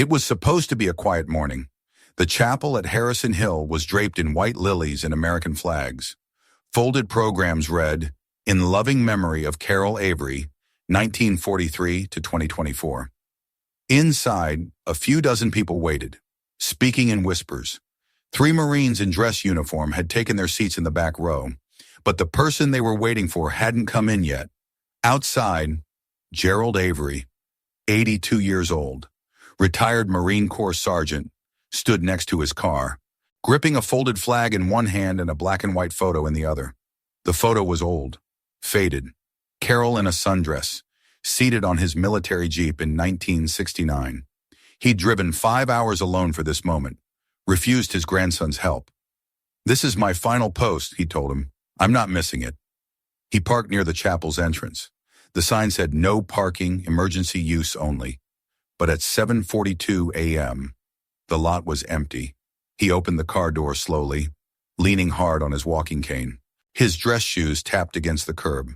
It was supposed to be a quiet morning. The chapel at Harrison Hill was draped in white lilies and American flags. Folded programs read, "In loving memory of Gerald Avery, 1943 to 2024. Inside, a few dozen people waited, speaking in whispers. 3 Marines in dress uniform had taken their seats in the back row, but the person they were waiting for hadn't come in yet. Outside, Gerald Avery, 82 years old, retired Marine Corps sergeant, stood next to his car, gripping a folded flag in one hand and a black and white photo in the other. The photo was old, faded. Carol in a sundress, seated on his military Jeep in 1969. He'd driven 5 hours alone for this moment, refused his grandson's help. "This is my final post," he told him. "I'm not missing it." He parked near the chapel's entrance. The sign said "No parking, emergency use only." But at 7:42 a.m., the lot was empty. He opened the car door slowly, leaning hard on his walking cane. His dress shoes tapped against the curb.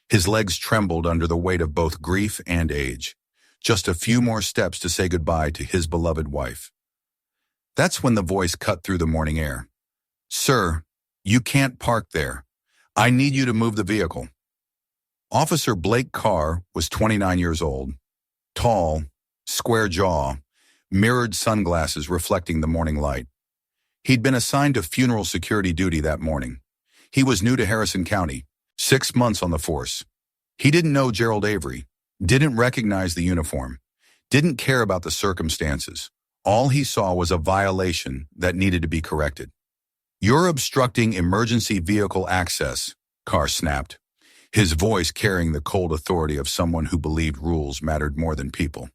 His legs trembled under the weight of both grief and age. Just a few more steps to say goodbye to his beloved wife. That's when the voice cut through the morning air. "Sir, you can't park there. I need you to move the vehicle." Officer Blake Carr was 29 years old, tall, square jaw, mirrored sunglasses reflecting the morning light. He'd been assigned to funeral security duty that morning. He was new to Harrison County, 6 months on the force. He didn't know Gerald Avery, didn't recognize the uniform, didn't care about the circumstances. All he saw was a violation that needed to be corrected. "You're obstructing emergency vehicle access," Carr snapped, his voice carrying the cold authority of someone who believed rules mattered more than people.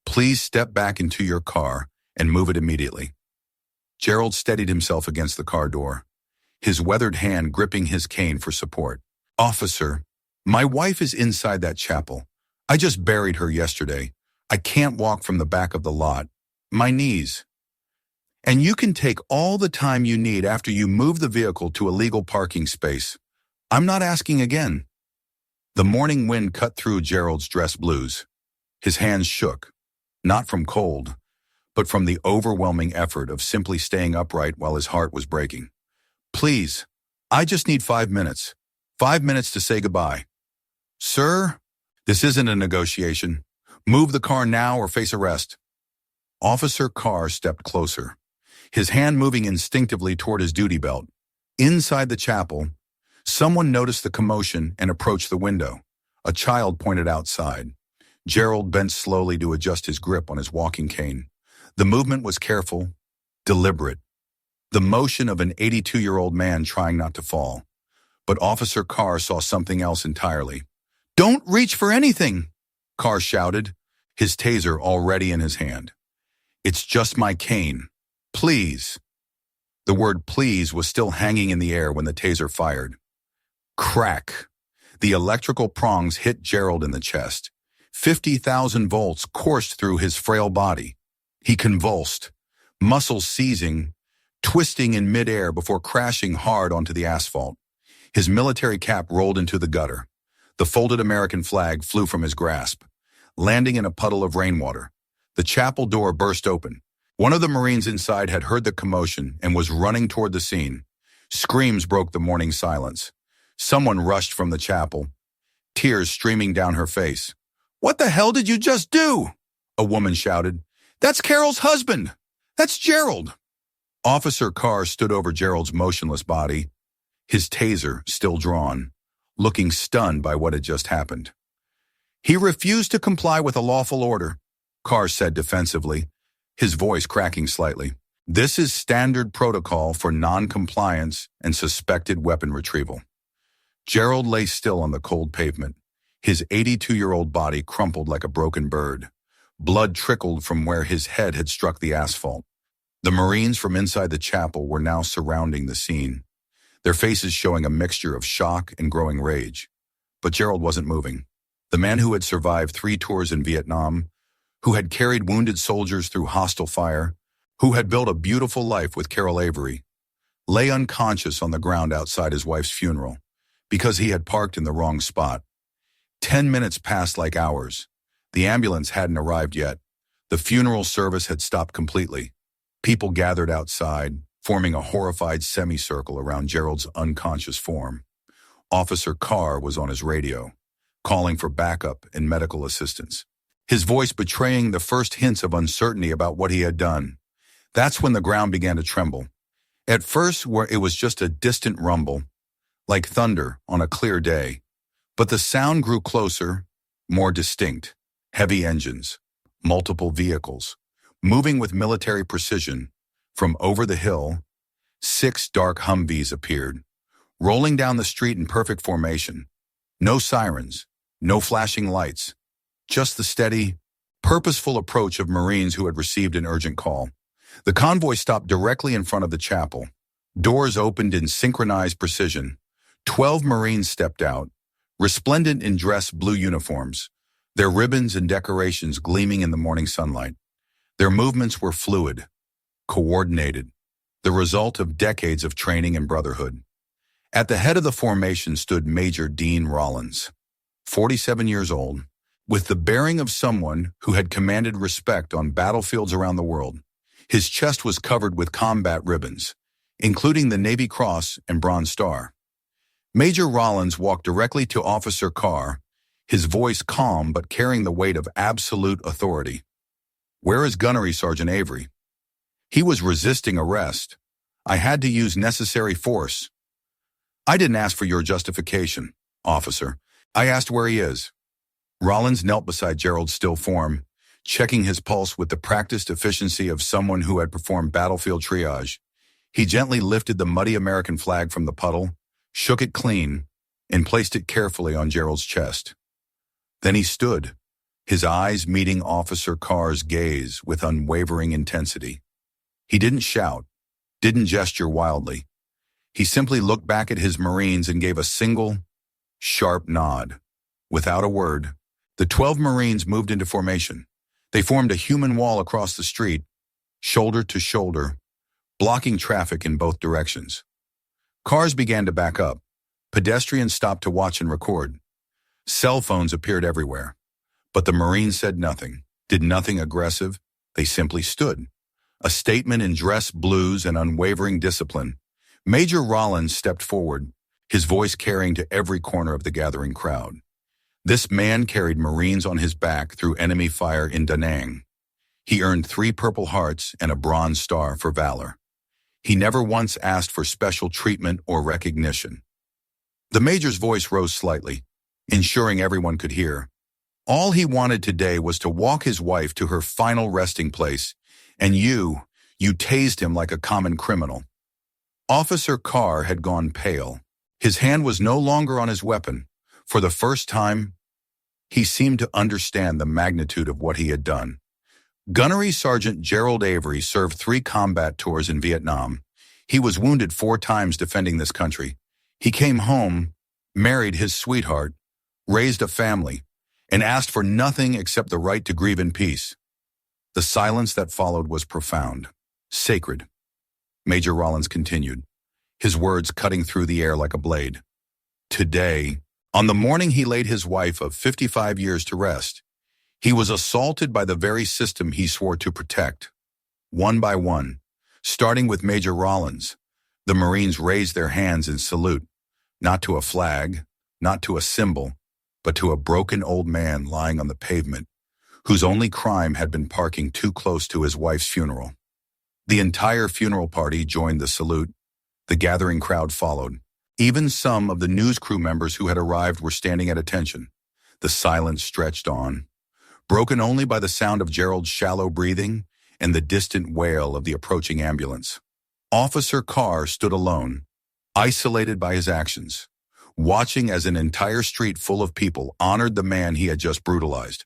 "Please step back into your car and move it immediately." Gerald steadied himself against the car door, his weathered hand gripping his cane for support. "Officer, my wife is inside that chapel. I just buried her yesterday. I can't walk from the back of the lot. My knees. And you can take all the time you need after you move the vehicle to a legal parking space. I'm not asking again." The morning wind cut through Gerald's dress blues. His hands shook, not from cold, but from the overwhelming effort of simply staying upright while his heart was breaking. "Please, I just need 5 minutes. 5 minutes to say goodbye." "Sir, this isn't a negotiation. Move the car now or face arrest." Officer Carr stepped closer, his hand moving instinctively toward his duty belt. Inside the chapel, someone noticed the commotion and approached the window. A child pointed outside. Gerald bent slowly to adjust his grip on his walking cane. The movement was careful, deliberate. The motion of an 82-year-old man trying not to fall. But Officer Carr saw something else entirely. "Don't reach for anything!" Carr shouted, his taser already in his hand. "It's just my cane. Please." The word "please" was still hanging in the air when the taser fired. Crack! The electrical prongs hit Gerald in the chest. 50,000 volts coursed through his frail body. He convulsed, muscles seizing, twisting in midair before crashing hard onto the asphalt. His military cap rolled into the gutter. The folded American flag flew from his grasp, landing in a puddle of rainwater. The chapel door burst open. One of the Marines inside had heard the commotion and was running toward the scene. Screams broke the morning silence. Someone rushed from the chapel, tears streaming down her face. "What the hell did you just do?" a woman shouted. "That's Carol's husband! That's Gerald!" Officer Carr stood over Gerald's motionless body, his taser still drawn, looking stunned by what had just happened. "He refused to comply with a lawful order," Carr said defensively, his voice cracking slightly. "This is standard protocol for non-compliance and suspected weapon retrieval." Gerald lay still on the cold pavement, his 82-year-old body crumpled like a broken bird. Blood trickled from where his head had struck the asphalt. The Marines from inside the chapel were now surrounding the scene, their faces showing a mixture of shock and growing rage. But Gerald wasn't moving. The man who had survived 3 tours in Vietnam, who had carried wounded soldiers through hostile fire, who had built a beautiful life with Gerald Avery, lay unconscious on the ground outside his wife's funeral because he had parked in the wrong spot. 10 minutes passed like hours. The ambulance hadn't arrived yet. The funeral service had stopped completely. People gathered outside, forming a horrified semicircle around Gerald's unconscious form. Officer Carr was on his radio, calling for backup and medical assistance, his voice betraying the first hints of uncertainty about what he had done. That's when the ground began to tremble. At first, it was just a distant rumble, like thunder on a clear day. But the sound grew closer, more distinct. Heavy engines, multiple vehicles, moving with military precision. From over the hill, 6 dark Humvees appeared, rolling down the street in perfect formation. No sirens, no flashing lights, just the steady, purposeful approach of Marines who had received an urgent call. The convoy stopped directly in front of the chapel. Doors opened in synchronized precision. 12 Marines stepped out, resplendent in dress blue uniforms, their ribbons and decorations gleaming in the morning sunlight. Their movements were fluid, coordinated, the result of decades of training and brotherhood. At the head of the formation stood Major Dean Rollins, 47 years old, with the bearing of someone who had commanded respect on battlefields around the world. His chest was covered with combat ribbons, including the Navy Cross and Bronze Star. Major Rollins walked directly to Officer Carr, his voice calm but carrying the weight of absolute authority. "Where is Gunnery Sergeant Avery?" "He was resisting arrest. I had to use necessary force." "I didn't ask for your justification, officer. I asked where he is." Rollins knelt beside Gerald's still form, checking his pulse with the practiced efficiency of someone who had performed battlefield triage. He gently lifted the muddy American flag from the puddle, shook it clean, and placed it carefully on Gerald's chest. Then he stood, his eyes meeting Officer Carr's gaze with unwavering intensity. He didn't shout, didn't gesture wildly. He simply looked back at his Marines and gave a single, sharp nod. Without a word, the 12 Marines moved into formation. They formed a human wall across the street, shoulder to shoulder, blocking traffic in both directions. Cars began to back up. Pedestrians stopped to watch and record. Cell phones appeared everywhere. But the Marines said nothing, did nothing aggressive. They simply stood. A statement in dress blues and unwavering discipline. Major Rollins stepped forward, his voice carrying to every corner of the gathering crowd. This man carried Marines on his back through enemy fire in Da Nang. He earned 3 Purple Hearts and a Bronze Star for valor. He never once asked for special treatment or recognition. The major's voice rose slightly, ensuring everyone could hear. All he wanted today was to walk his wife to her final resting place, and you tased him like a common criminal. Officer Carr had gone pale. His hand was no longer on his weapon. For the first time, he seemed to understand the magnitude of what he had done. Gunnery Sergeant Gerald Avery served 3 combat tours in Vietnam. He was wounded 4 times defending this country. He came home, married his sweetheart, raised a family, and asked for nothing except the right to grieve in peace. The silence that followed was profound, sacred. Major Rollins continued, his words cutting through the air like a blade. Today, on the morning he laid his wife of 55 years to rest, he was assaulted by the very system he swore to protect. One by one, starting with Major Rollins, the Marines raised their hands in salute, not to a flag, not to a symbol, but to a broken old man lying on the pavement, whose only crime had been parking too close to his wife's funeral. The entire funeral party joined the salute. The gathering crowd followed. Even some of the news crew members who had arrived were standing at attention. The silence stretched on, broken only by the sound of Gerald's shallow breathing and the distant wail of the approaching ambulance. Officer Carr stood alone, isolated by his actions, watching as an entire street full of people honored the man he had just brutalized.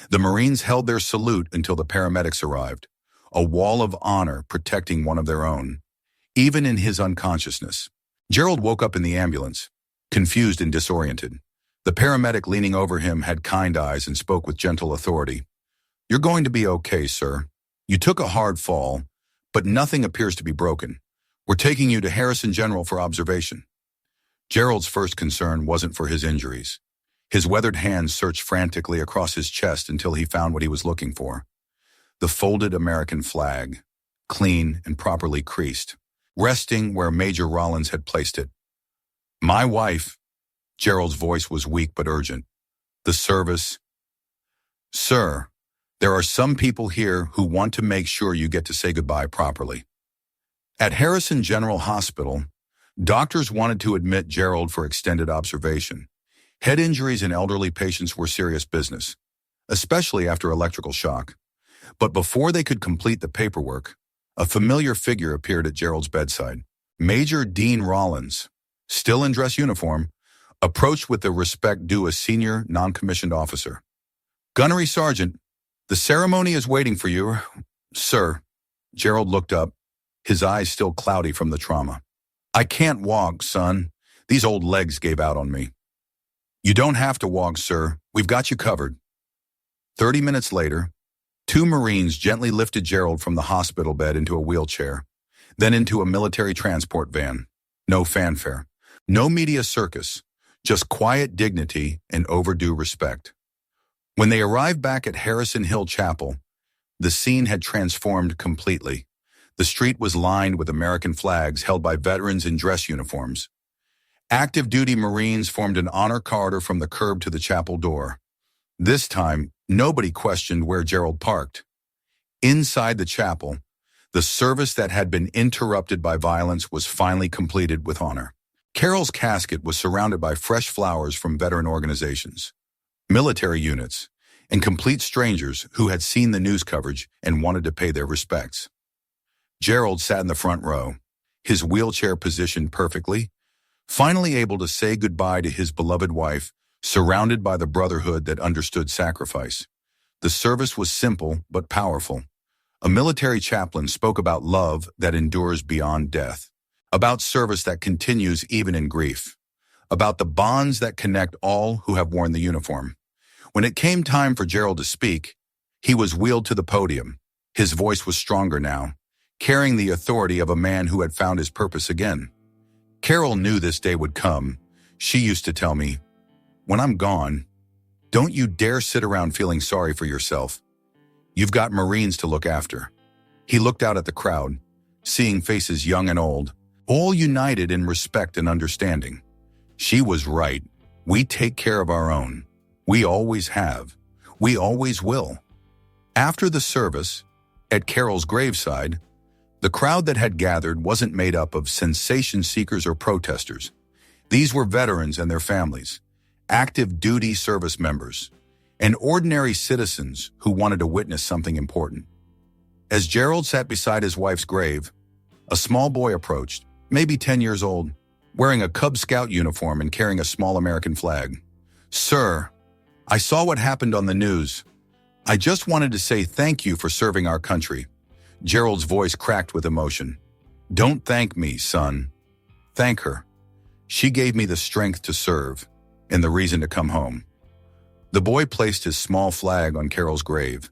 The Marines held their salute until the paramedics arrived, a wall of honor protecting one of their own, even in his unconsciousness. Gerald woke up in the ambulance, confused and disoriented. The paramedic leaning over him had kind eyes and spoke with gentle authority. "You're going to be okay, sir. You took a hard fall, but nothing appears to be broken. We're taking you to Harrison General for observation." Gerald's first concern wasn't for his injuries. His weathered hands searched frantically across his chest until he found what he was looking for. the folded American flag, clean and properly creased, resting where Major Rollins had placed it. My wife, Gerald's voice was weak but urgent. The service. Sir, there are some people here who want to make sure you get to say goodbye properly. At Harrison General Hospital, doctors wanted to admit Gerald for extended observation. Head injuries in elderly patients were serious business, especially after electrical shock. But before they could complete the paperwork, a familiar figure appeared at Gerald's bedside. Major Dean Rollins, still in dress uniform, approached with the respect due a senior non-commissioned officer. Gunnery Sergeant, the ceremony is waiting for you, sir. Gerald looked up, his eyes still cloudy from the trauma. I can't walk, son. These old legs gave out on me. You don't have to walk, sir. We've got you covered. 30 minutes later, 2 Marines gently lifted Gerald from the hospital bed into a wheelchair, then into a military transport van. No fanfare, no media circus, just quiet dignity and overdue respect. When they arrived back at Harrison Hill Chapel, the scene had transformed completely. The street was lined with American flags held by veterans in dress uniforms. Active duty Marines formed an honor corridor from the curb to the chapel door. This time, nobody questioned where Gerald parked. Inside the chapel, the service that had been interrupted by violence was finally completed with honor. Carol's casket was surrounded by fresh flowers from veteran organizations, military units, and complete strangers who had seen the news coverage and wanted to pay their respects. Gerald sat in the front row, his wheelchair positioned perfectly, finally able to say goodbye to his beloved wife, surrounded by the brotherhood that understood sacrifice. The service was simple but powerful. A military chaplain spoke about love that endures beyond death, about service that continues even in grief, about the bonds that connect all who have worn the uniform. When it came time for Gerald to speak, he was wheeled to the podium. His voice was stronger now, carrying the authority of a man who had found his purpose again. Carol knew this day would come. She used to tell me, "When I'm gone, don't you dare sit around feeling sorry for yourself. You've got Marines to look after." He looked out at the crowd, seeing faces young and old, all united in respect and understanding. She was right. We take care of our own. We always have. We always will. After the service, at Carol's graveside, the crowd that had gathered wasn't made up of sensation seekers or protesters. These were veterans and their families, active duty service members, and ordinary citizens who wanted to witness something important. As Gerald sat beside his wife's grave, a small boy approached, maybe 10 years old, wearing a Cub Scout uniform and carrying a small American flag. "Sir, I saw what happened on the news. I just wanted to say thank you for serving our country." Gerald's voice cracked with emotion. "Don't thank me, son. Thank her. She gave me the strength to serve and the reason to come home." The boy placed his small flag on Carol's grave,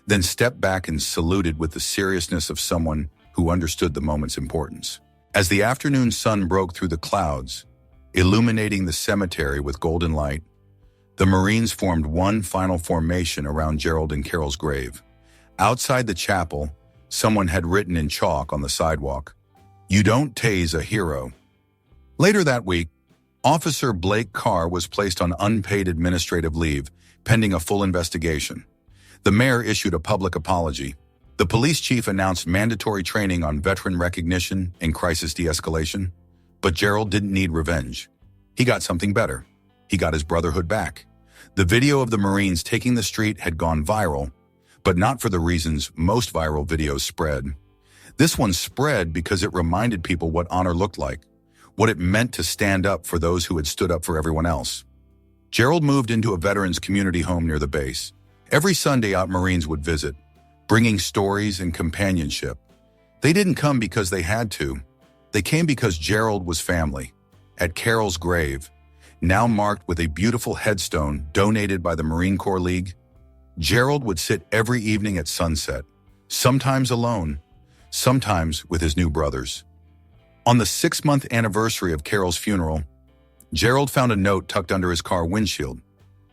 then stepped back and saluted with the seriousness of someone who understood the moment's importance. As the afternoon sun broke through the clouds, illuminating the cemetery with golden light, the Marines formed one final formation around Gerald and Carol's grave. Outside the chapel, someone had written in chalk on the sidewalk, "You don't tase a hero." Later that week, Officer Blake Carr was placed on unpaid administrative leave, pending a full investigation. The mayor issued a public apology. The police chief announced mandatory training on veteran recognition and crisis de-escalation. But Gerald didn't need revenge. He got something better. He got his brotherhood back. The video of the Marines taking the street had gone viral, but not for the reasons most viral videos spread. This one spread because it reminded people what honor looked like, what it meant to stand up for those who had stood up for everyone else. Gerald moved into a veterans community home near the base. Every Sunday out Marines would visit, bringing stories and companionship. They didn't come because they had to. They came because Gerald was family. At Carol's grave, now marked with a beautiful headstone donated by the Marine Corps League, Gerald would sit every evening at sunset, sometimes alone, sometimes with his new brothers. On the 6-month anniversary of Carol's funeral, Gerald found a note tucked under his car windshield.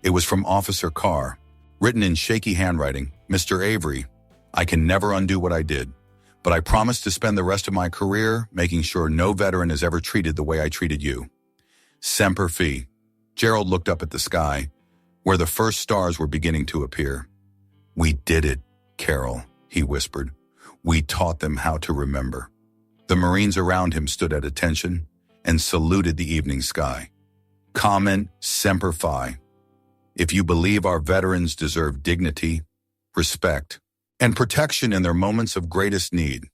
It was from Officer Carr, written in shaky handwriting, "Mr. Avery, I can never undo what I did, but I promise to spend the rest of my career making sure no veteran is ever treated the way I treated you. Semper Fi. Gerald looked up at the sky, where the first stars were beginning to appear. We did it, Carol, he whispered. We taught them how to remember. The Marines around him stood at attention and saluted the evening sky. Comment Semper Fi. If you believe our veterans deserve dignity, respect, and protection in their moments of greatest need,